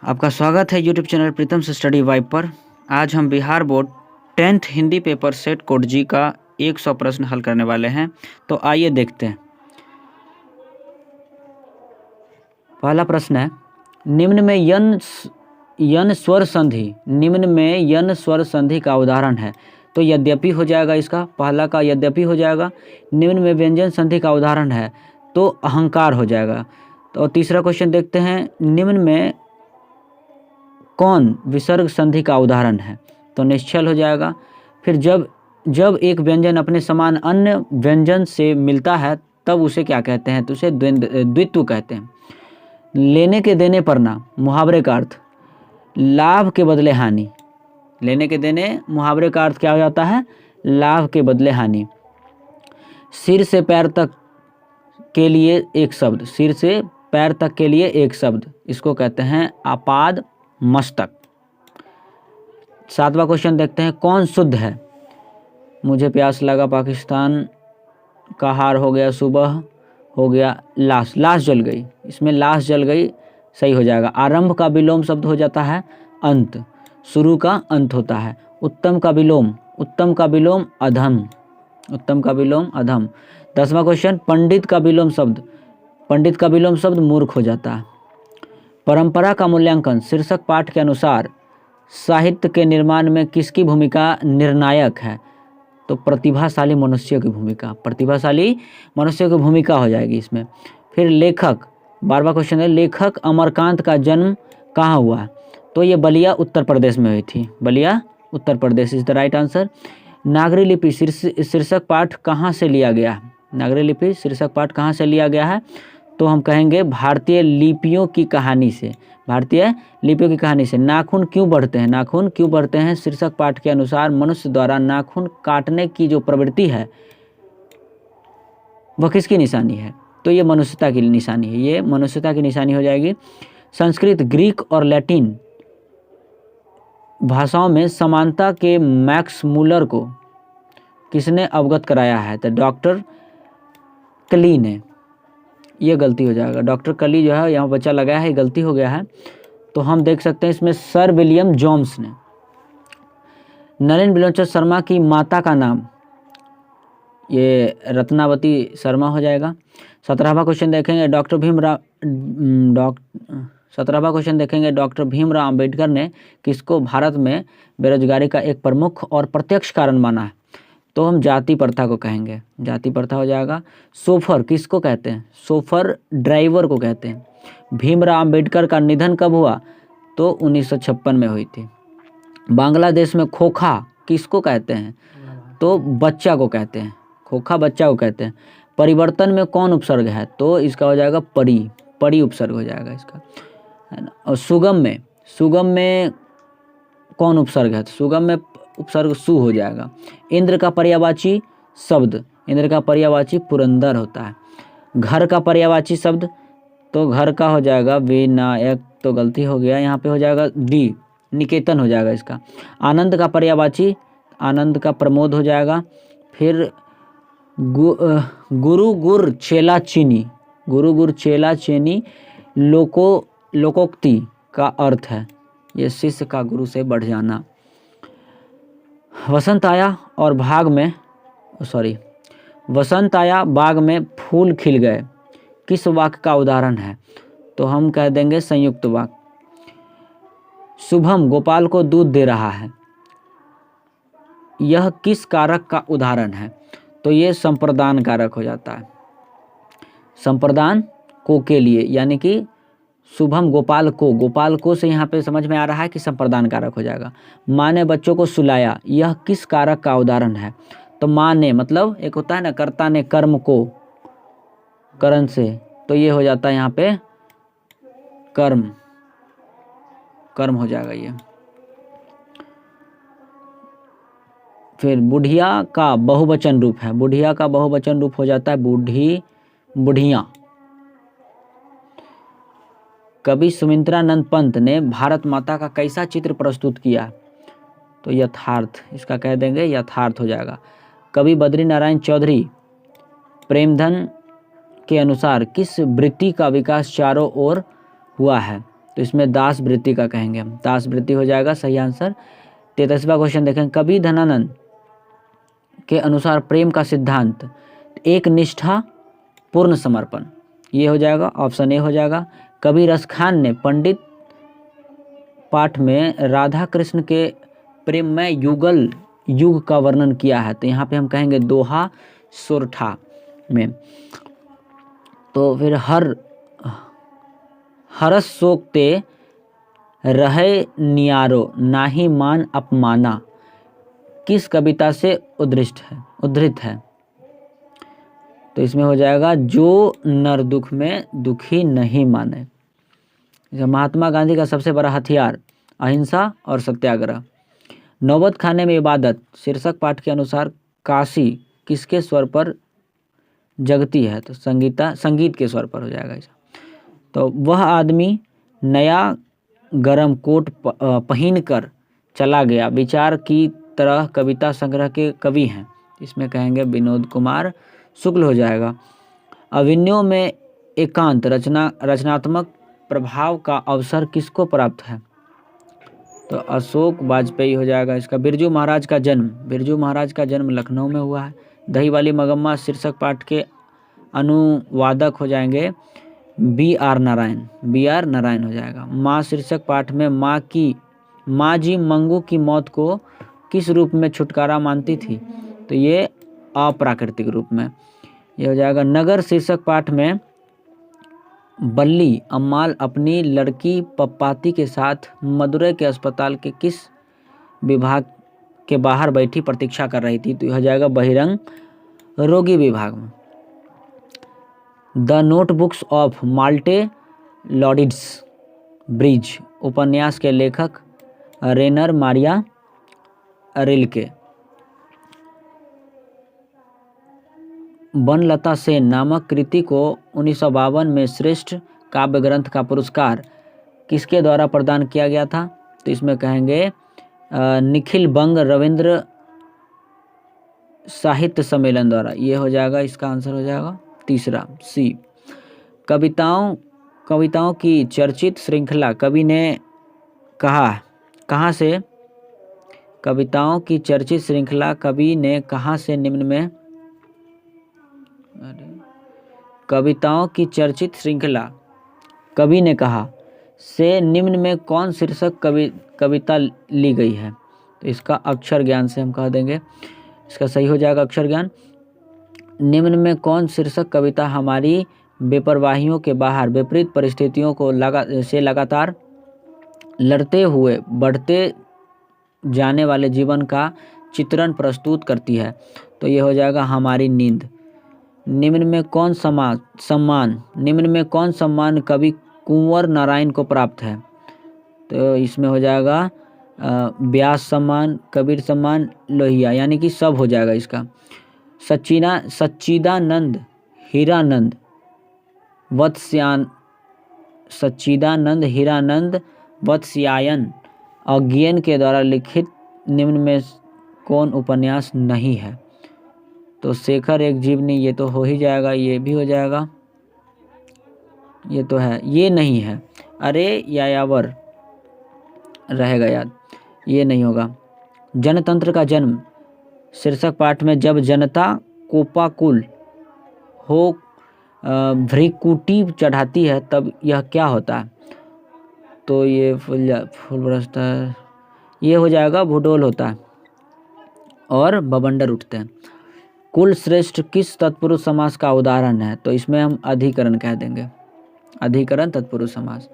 आपका स्वागत है यूट्यूब चैनल प्रीतम से स्टडी वाइब पर। आज हम Bihar board 10th Hindi paper set code G का 100 प्रश्न हल करने वाले हैं। तो आइए देखते हैं। पहला प्रश्न है, निम्न में यन स्वर संधि का उदाहरण है। तो यद्यपि हो जाएगा, इसका पहला का यद्यपि हो जाएगा। निम्न में व्यंजन संधि का उदाहरण है तो अहंकार हो जाएगा। तो तीसरा क्वेश्चन देखते हैं, निम्न में कौन विसर्ग संधि का उदाहरण है। तो निश्चल हो जाएगा। फिर जब एक व्यंजन अपने समान अन्य व्यंजन से मिलता है तब उसे क्या कहते हैं, तो उसे द्वित्व कहते हैं। लेने के देने पर ना, मुहावरे का अर्थ लाभ के बदले हानि। लेने के देने मुहावरे का अर्थ क्या हो जाता है, लाभ के बदले हानि। सिर से पैर तक के लिए एक शब्द, सिर से पैर तक के लिए एक शब्द, इसको कहते हैं आपाद मस्तक। सातवां क्वेश्चन देखते हैं, कौन शुद्ध है। मुझे प्यास लगा पाकिस्तान का हार हो गया, सुबह हो गया लाश जल गई, इसमें लाश जल गई सही हो जाएगा। आरंभ का विलोम शब्द हो जाता है अंत, शुरू का अंत होता है। उत्तम का विलोम अधम, उत्तम का विलोम अधम। 10वां क्वेश्चन, पंडित का विलोम शब्द मूर्ख हो जाता है। परंपरा का मूल्यांकन, शीर्षक पाठ के अनुसार साहित्य के निर्माण में किसकी भूमिका निर्णायक है। तो प्रतिभाशाली मनुष्य की भूमिका हो जाएगी इसमें। फिर लेखक, 12वां क्वेश्चन है, लेखक अमरकांत का जन्म कहाँ हुआ। तो ये बलिया उत्तर प्रदेश में हुई थी, Ballia Uttar Pradesh is the right answer. नागरी लिपि शीर्षक पाठ कहाँ से लिया गया है। नागरी लिपि शीर्षक पाठ कहाँ से लिया गया है, तो हम कहेंगे भारतीय लिपियों की कहानी से। नाखून क्यों बढ़ते हैं, शीर्षक पाठ के अनुसार मनुष्य द्वारा नाखून काटने की जो प्रवृत्ति है वह किसकी निशानी है। तो ये मनुष्यता की निशानी हो जाएगी। संस्कृत, ग्रीक और लैटिन भाषाओं में समानता के मैक्स मूलर को किसने अवगत कराया है। तो डॉक्टर कली ने। ये गलती हो जाएगा, डॉक्टर कली जो है यहाँ बच्चा लगाया है, गलती हो गया है। तो हम देख सकते हैं इसमें सर विलियम जोन्स ने। नरेंद्र बिलोचन शर्मा की माता का नाम, ये रत्नावती शर्मा हो जाएगा। 17वां क्वेश्चन देखेंगे, डॉक्टर भीमराव अंबेडकर ने किसको भारत में बेरोजगारी का एक प्रमुख और प्रत्यक्ष कारण माना है। तो हम जाति प्रथा को कहेंगे, जाति प्रथा हो जाएगा। सोफर किसको कहते हैं, सोफर ड्राइवर को कहते हैं। भीमराव अंबेडकर का निधन कब हुआ, तो 1956 में हुई थी। बांग्लादेश में खोखा किसको कहते हैं, तो बच्चा को कहते हैं, खोखा बच्चा को कहते हैं। परिवर्तन में कौन उपसर्ग है, तो इसका हो जाएगा परी उपसर्ग हो जाएगा इसका, है ना। और सुगम में कौन उपसर्ग है, तो सुगम में उपसर्ग सु हो जाएगा। इंद्र का पर्यायवाची पुरंदर होता है। घर का पर्यायवाची शब्द, तो घर का हो जाएगा विनायक, तो गलती हो गया, यहाँ पे हो जाएगा डी, निकेतन हो जाएगा इसका। आनंद का पर्यायवाची, आनंद का प्रमोद हो जाएगा। फिर गुरु गुर चेला चीनी लोकोक्ति का अर्थ है ये शिष्य का गुरु से बढ़ जाना। वसंत आया बाग में फूल खिल गए किस वाक्य का उदाहरण है, तो हम कह देंगे संयुक्त वाक्य। शुभम गोपाल को दूध दे रहा है, यह किस कारक का उदाहरण है, तो ये संप्रदान कारक हो जाता है। संप्रदान को के लिए, यानी कि शुभम गोपाल को से यहाँ पे समझ में आ रहा है कि संप्रदान कारक हो जाएगा। माँ ने बच्चों को सुलाया, यह किस कारक का उदाहरण है, तो माँ ने मतलब एक होता है ना, कर्ता ने कर्म को करण से, तो ये हो जाता है यहाँ पे कर्म हो जाएगा ये। फिर बुढ़िया का बहुवचन रूप है, हो जाता है बुढ़िया। कवि सुमित्रानंद पंत ने भारत माता का कैसा चित्र प्रस्तुत किया, तो यथार्थ, इसका कह देंगे यथार्थ हो जाएगा। कवि बद्री नारायण चौधरी प्रेमधन के अनुसार किस वृत्ति का विकास चारों ओर हुआ है, तो इसमें दास वृत्ति का कहेंगे हम, दास वृत्ति हो जाएगा सही आंसर। 33वां क्वेश्चन देखें, कवि धनानंद के अनुसार प्रेम का सिद्धांत एक निष्ठा पूर्ण समर्पण, ये हो जाएगा, ऑप्शन ए हो जाएगा। कवि रस खान ने पंडित पाठ में राधा कृष्ण के प्रेममय युगल युग का वर्णन किया है, तो यहाँ पे हम कहेंगे दोहा सोरठा में। तो फिर हरस सोकते रहे नियारो नाही मान अपमाना किस कविता से उद्धृत है? तो इसमें हो जाएगा जो नर दुख में दुखी नहीं माने। महात्मा गांधी का सबसे बड़ा हथियार अहिंसा और सत्याग्रह। नौबत खाने में इबादत शीर्षक पाठ के अनुसार काशी किसके स्वर पर जगती है? तो संगीत के स्वर पर हो जाएगा ऐसा। तो वह आदमी नया गरम कोट पहन कर चला गया विचार की तरह कविता संग्रह के कवि हैं, इसमें कहेंगे विनोद कुमार शुक्ल हो जाएगा। अभिनयों में एकांत रचनात्मक प्रभाव का अवसर किसको प्राप्त है? तो अशोक वाजपेयी हो जाएगा इसका। बिरजू महाराज का जन्म लखनऊ में हुआ है। दही वाली मगम्मा शीर्षक पाठ के अनुवादक हो जाएंगे बी आर नारायण हो जाएगा। माँ शीर्षक पाठ में माँ जी मंगू की मौत को किस रूप में छुटकारा मानती थी? तो ये अप्राकृतिक रूप में, ये हो जाएगा। नगर शीर्षक पाठ में बल्ली अम्माल अपनी लड़की पप्पाती के साथ मदुरै के अस्पताल के किस विभाग के बाहर बैठी प्रतीक्षा कर रही थी? तो यह हो जाएगा बहिरंग रोगी विभाग में। द नोटबुक्स ऑफ माल्टे लॉडिड्स ब्रिज उपन्यास के लेखक रेनर मारिया रिल्के। बनलता सेन नामक कृति को 1952 में श्रेष्ठ काव्य ग्रंथ का पुरस्कार किसके द्वारा प्रदान किया गया था? तो इसमें कहेंगे निखिल बंग रविंद्र साहित्य सम्मेलन द्वारा, ये हो जाएगा, इसका आंसर हो जाएगा तीसरा सी। कविताओं की चर्चित श्रृंखला कवि ने कहाँ से? कविताओं की चर्चित श्रृंखला कवि ने कहाँ से निम्न में? कविताओं की चर्चित श्रृंखला कवि ने कहा से निम्न में कौन शीर्षक कविता ली गई है? तो इसका अक्षर ज्ञान से हम कह देंगे, इसका सही हो जाएगा अक्षर ज्ञान। निम्न में कौन शीर्षक कविता हमारी बेपरवाहियों के बाहर विपरीत परिस्थितियों को लगातार लड़ते हुए बढ़ते जाने वाले जीवन का चित्रण प्रस्तुत करती है? तो ये हो जाएगा हमारी नींद। निम्न में कौन सम्मान कवि कुंवर नारायण को प्राप्त है? तो इसमें हो जाएगा व्यास सम्मान, कबीर सम्मान, लोहिया, यानी कि सब हो जाएगा इसका। सच्चिदानंद हीरानंद वत्स्यायन अज्ञेय के द्वारा लिखित निम्न में कौन उपन्यास नहीं है? तो शेखर एक जीवनी, ये तो हो ही जाएगा, ये भी हो जाएगा, ये तो है, ये नहीं है। अरे यायावर रहेगा याद, ये नहीं होगा। जनतंत्र का जन्म शीर्षक पाठ में जब जनता कोपाकुल हो भ्रिकुटी चढ़ाती है तब यह क्या होता है? तो ये फूल बरसता है, ये हो जाएगा भूडोल होता है और बवंडर उठते हैं। कुल श्रेष्ठ किस तत्पुरुष समास का उदाहरण है? तो इसमें हम अधिकरण कह देंगे, अधिकरण तत्पुरुष समास।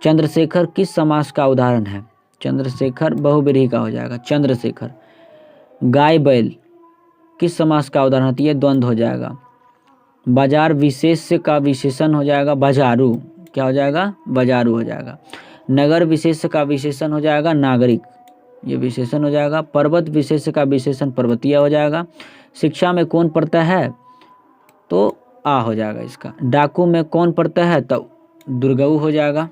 चंद्रशेखर किस समास का उदाहरण है? चंद्रशेखर बहुव्रीहि का हो जाएगा, चंद्रशेखर। गाय बैल किस समास का उदाहरण है? ये द्वंद्व हो जाएगा। बाजार विशेष का विशेषण हो जाएगा बाजारू, क्या हो जाएगा? बाजारू हो जाएगा। नगर विशेष का विशेषण हो जाएगा नागरिक, ये विशेषण हो जाएगा। पर्वत विशेष का विशेषण पर्वतीय हो जाएगा। शिक्षा में कौन पढ़ता है? तो आ हो जाएगा इसका। डाकू में कौन पढ़ता है? तो दुर्गऊ हो जाएगा।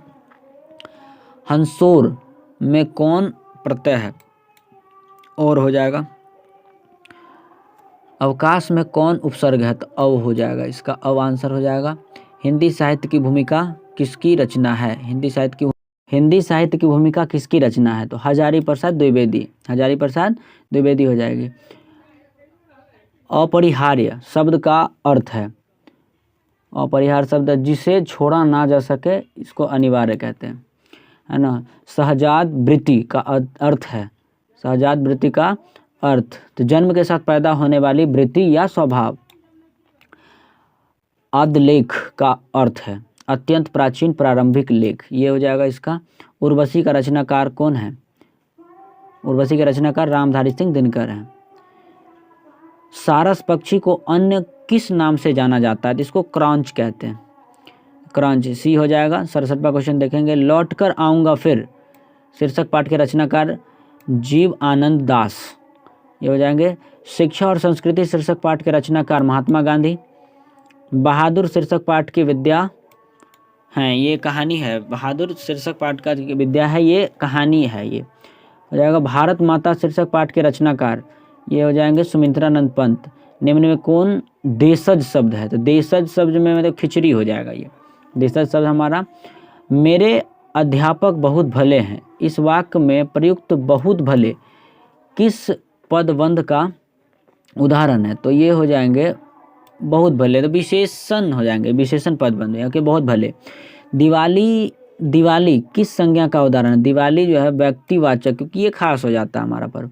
हंसोर में कौन प्रत्यय है? और हो जाएगा। अवकाश में कौन उपसर्ग है? तो अव हो जाएगा, इसका अव आंसर हो जाएगा। हिंदी साहित्य की भूमिका किसकी रचना है? हिंदी साहित्य की भूमिका किसकी रचना है? तो हजारी प्रसाद द्विवेदी हो जाएगी। अपरिहार्य शब्द का अर्थ है, अपरिहार्य शब्द जिसे छोड़ा ना जा सके, इसको अनिवार्य कहते हैं, है ना। सहजात वृत्ति का अर्थ है, सहजात वृत्ति का अर्थ तो जन्म के साथ पैदा होने वाली वृत्ति या स्वभाव। आद्यलेख का अर्थ है अत्यंत प्राचीन प्रारंभिक लेख, ये हो जाएगा इसका। उर्वशी का रचनाकार कौन है? उर्वशी के रचनाकार रामधारी सिंह दिनकर हैं। सारस पक्षी को अन्य किस नाम से जाना जाता है? तो इसको क्रांच कहते हैं, क्रांच, सी हो जाएगा। 67वां क्वेश्चन देखेंगे, लौट कर आऊँगा फिर शीर्षक पाठ के रचनाकार जीव आनंद दास, ये हो जाएंगे। शिक्षा और संस्कृति शीर्षक पाठ के रचनाकार महात्मा गांधी। बहादुर शीर्षक पाठ की विद्या हैं, ये कहानी है, बहादुर शीर्षक पाठ का विद्या है, ये कहानी है, ये हो जाएगा। भारत माता शीर्षक पाठ के रचनाकार, ये हो जाएंगे सुमित्रानंद पंत। निम्न में कौन देशज शब्द है? तो देशज शब्द में मतलब खिचड़ी हो जाएगा, ये देशज शब्द हमारा। मेरे अध्यापक बहुत भले हैं, इस वाक्य में प्रयुक्त बहुत भले किस पदबंध का उदाहरण है? तो ये हो जाएंगे बहुत भले, तो विशेषण हो जाएंगे, विशेषण पदबंध है कि बहुत भले। दिवाली किस संज्ञा का उदाहरण है? दिवाली जो है व्यक्तिवाचक, क्योंकि ये खास हो जाता है हमारा पर्व।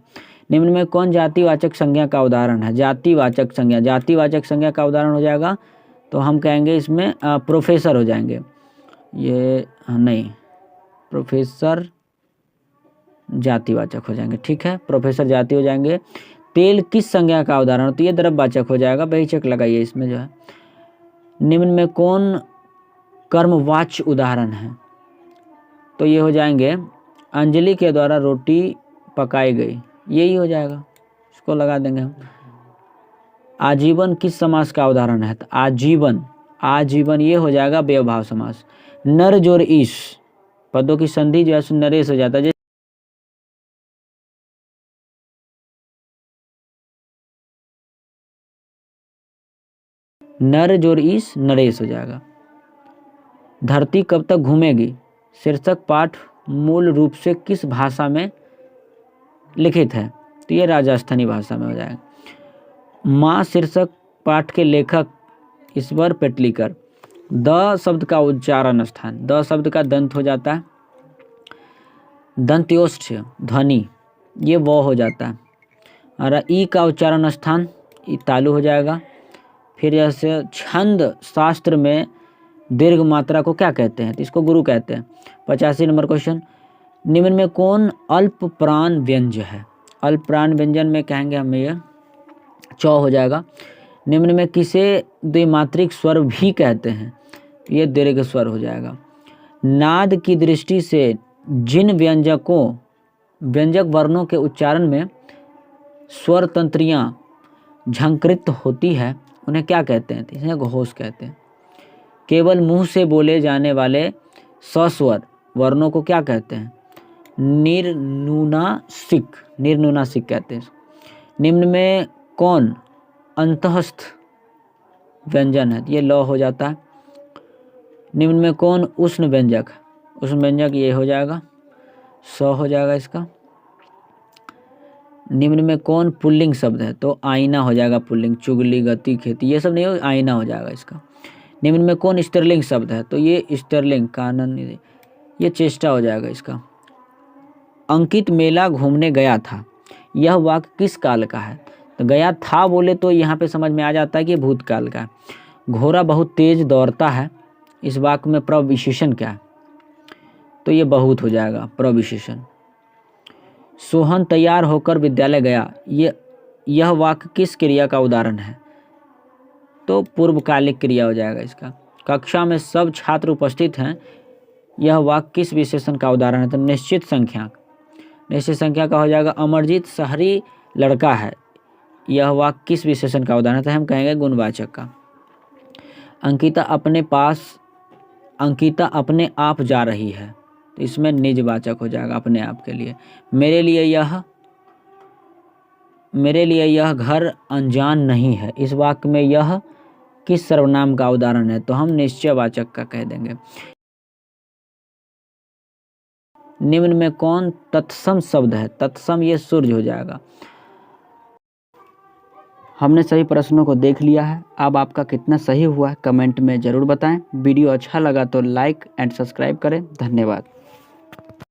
निम्न में कौन जातिवाचक संज्ञा का उदाहरण है? जातिवाचक संज्ञा का उदाहरण हो जाएगा, तो हम कहेंगे इसमें प्रोफेसर हो जाएंगे, ये नहीं, प्रोफेसर जातिवाचक हो जाएंगे, ठीक है, प्रोफेसर जाति हो जाएंगे। तेल किस संज्ञा का उदाहरण? तो ये द्रव्यवाचक हो जाएगा, बेहिचक लगाइए इसमें जो है। निम्न में कौन कर्मवाच्य उदाहरण है? तो ये हो जाएंगे अंजलि के द्वारा रोटी पकाई गई, यही हो जाएगा, इसको लगा देंगे हम। आजीवन किस समास का उदाहरण है? तो आजीवन ये हो जाएगा व्यवभाव समास। नर जोर ईश पदों की संधि जो है नरेश हो जाता है, नर जोर ईश नरेश हो जाएगा। धरती कब तक घूमेगी शीर्षक पाठ मूल रूप से किस भाषा में लिखित है? तो ये राजस्थानी भाषा में हो जाएगा। माँ शीर्षक पाठ के लेखक ईश्वर पेटलीकर। द शब्द का उच्चारण स्थान, द शब्द का दंत हो जाता है, दंत्योष्ठ ध्वनि, ये वो हो जाता है। और ई का उच्चारण स्थान ई तालु हो जाएगा। फिर जैसे छंद शास्त्र में दीर्घ मात्रा को क्या कहते हैं? तो इसको गुरु कहते हैं। 85 नंबर क्वेश्चन, निम्न में कौन अल्प प्राण व्यंजन है? अल्प प्राण व्यंजन में कहेंगे हम ये चौ हो जाएगा। निम्न में किसे द्विमात्रिक स्वर भी कहते हैं? ये दीर्घ स्वर हो जाएगा। नाद की दृष्टि से जिन व्यंजक वर्णों के उच्चारण में स्वर तंत्रियाँ झंकृत होती है उन्हें क्या कहते हैं? इन्हें घोष कहते हैं। केवल मुंह से बोले जाने वाले सस्वर वर्णों को क्या कहते हैं? निर्नुनासिक कहते हैं। निम्न में कौन अंतःस्थ व्यंजन है? ये लौ हो जाता है। निम्न में कौन उष्ण व्यंजक? ये हो जाएगा, स हो जाएगा इसका। निम्न में कौन पुल्लिंग शब्द है? तो आईना हो जाएगा पुल्लिंग, चुगली, गति, खेती, ये सब नहीं हो, आईना हो जाएगा इसका। निम्न में कौन स्त्रीलिंग शब्द है? तो ये स्त्रीलिंग, कानन, ये चेष्टा हो जाएगा इसका। अंकित मेला घूमने गया था, यह वाक्य किस काल का है? तो गया था बोले तो यहाँ पे समझ में आ जाता है कि भूतकाल का है। घोड़ा बहुत तेज दौड़ता है, इस वाक्य में प्रविशेषण क्या है? तो ये बहुत हो जाएगा प्रविशेषण। सोहन तैयार होकर विद्यालय गया, यह वाक्य किस क्रिया का उदाहरण है? तो पूर्वकालिक क्रिया हो जाएगा इसका। कक्षा में सब छात्र उपस्थित हैं, यह वाक्य किस विशेषण का उदाहरण है? तो निश्चित संख्या का हो जाएगा। अमरजीत शहरी लड़का है, यह वाक्य किस विशेषण का उदाहरण है? तो हम कहेंगे गुणवाचक का। अंकिता अपने आप जा रही है, तो इसमें निजवाचक हो जाएगा, अपने आप के लिए। मेरे लिए यह घर अनजान नहीं है, इस वाक्य में यह किस सर्वनाम का उदाहरण है? तो हम निश्चयवाचक का कह देंगे। निम्न में कौन तत्सम शब्द है? तत्सम ये सूर्य हो जाएगा। हमने सभी प्रश्नों को देख लिया है। अब आपका कितना सही हुआ है कमेंट में ज़रूर बताएं। वीडियो अच्छा लगा तो लाइक एंड सब्सक्राइब करें। धन्यवाद।